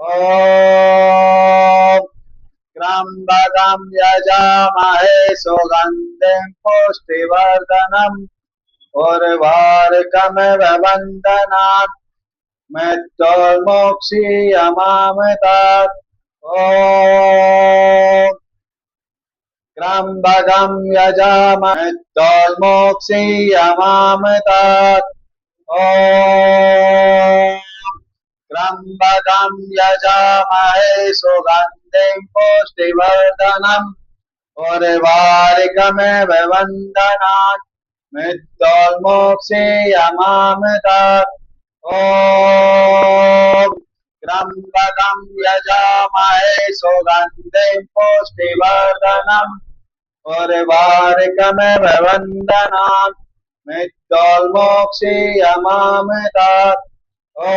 ॐ त्र्यम्बकं यजामहे सुगन्धिं पुष्टिवर्धनम् उर्वारुकमिव बन्धनान् मृत्युर्मुक्षीयमामृतात् ॐ त्र्यम्बकं यजामहे मृत्युर्मुक्षीयमामृतात् ॐ त्र्यम्बकं यजामहे सुगन्धिं पुष्टिवर्धनम् उर्वारुकमिव बन्धनान् मृत्युर्मुक्षीयमामृतात् ॐ त्र्यम्बकं यजामहे सुगन्धिं पुष्टिवर्धनम् उर्वारुकमिव बन्धनान् मृत्युर्मुक्षीयमामृतात् ॐ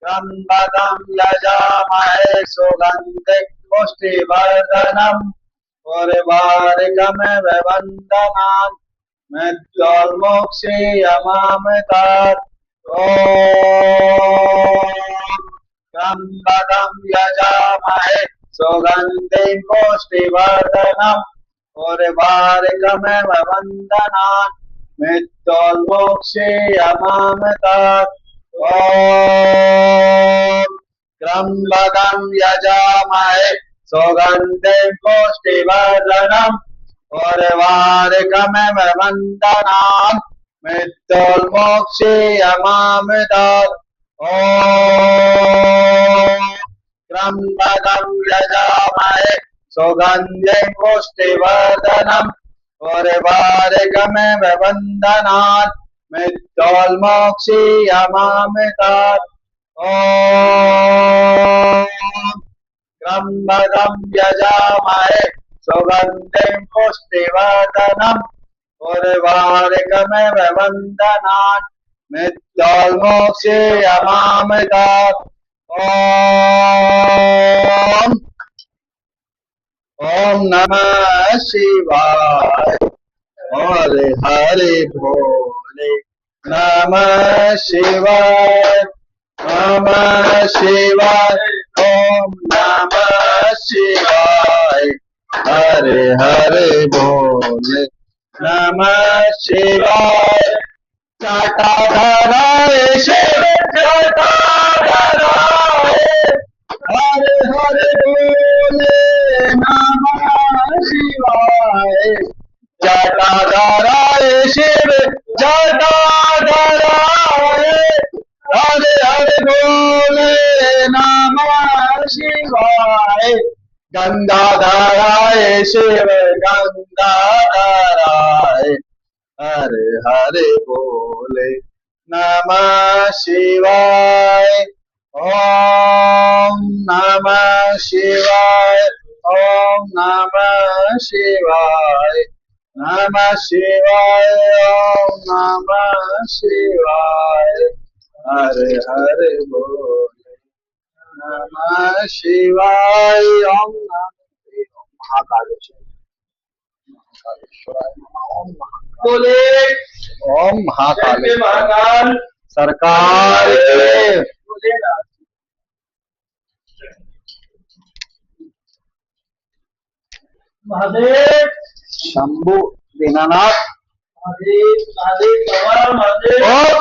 त्र्यम्बकं यजामहे सुगन्धिं पुष्टिवर्धनम् उर्वारुकमिव बन्धनान् मृत्युर्मुक्षीयमामृतात् ॐ त्र्यम्बकं यजामहे सुगन्धिं पुष्टिवर्धनम् उर्वारुकमिव बन्धनान् मृत्युर्मुक्षीयमामृतात् ॐ त्र्यम्बकं यजामहे सुगन्धिं पुष्टिवर्धनम् उर्वारुकमिव बन्धनान् मृत्युर्मुक्षीयमामृतात् ॐ त्र्यम्बकं यजामहे सुगन्धिं पुष्टिवर्धनम् उर्वारुकमिव बन्धनान् मृत्युर्मुक्षीयमामृतात् ॐ त्र्यम्बकं यजामहे सुगन्धिं पुष्टिवर्धनम् उर्वारुकमिव बन्धनान् मृत्युर्मुक्षीयमामृतात् ॐ नमः शिवाय हरे हरे भोले नमः शिवाय नमः शिवाय ॐ नमः शिवाय हरे हरे भोले नमः शिवाय जटाधराय शिव जटाधराय हरे हरे भोले नमः शिवाय जटाधराय शिव जटाधराय हरे हरे भोले नमः शिवाय गंगाधराय शिव गंगाधराय हरे हरे भोले नमः शिवाय ॐ नमः शिवाय ॐ नमः शिवाय नमः शिवाय ॐ नमः शिवाय हरे हरे बोले नमः शिवाय ॐ महाकालेश्वराय ॐ बोले ओम महाकाल सरकार के महादेव शंभु दीनानाथ ओ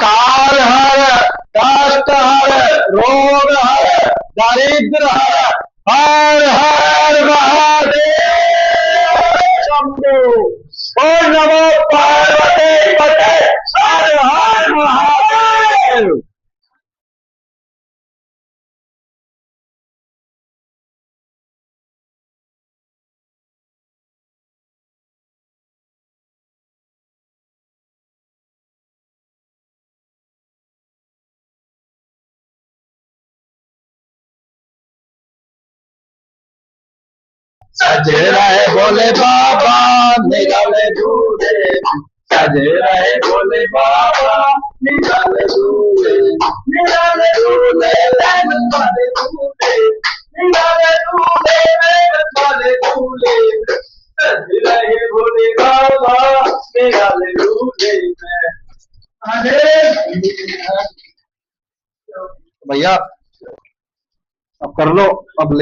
काल हर कष्ट हर रोग हर दारिद्र हर हर महादेव शंभु ओ नमो पार्वती पते हर हर महादेव सजे रहे भोले बाबा निराले दूल्हे सजे रहे भोले बाबा निराले दूल्हे निराले दूल्हे लैन वाले दूल्हे निराले दूल्हे लैन वाले दूल्हे सजे रहे भोले बाबा निराले दूल्हे भैया कर लो अब।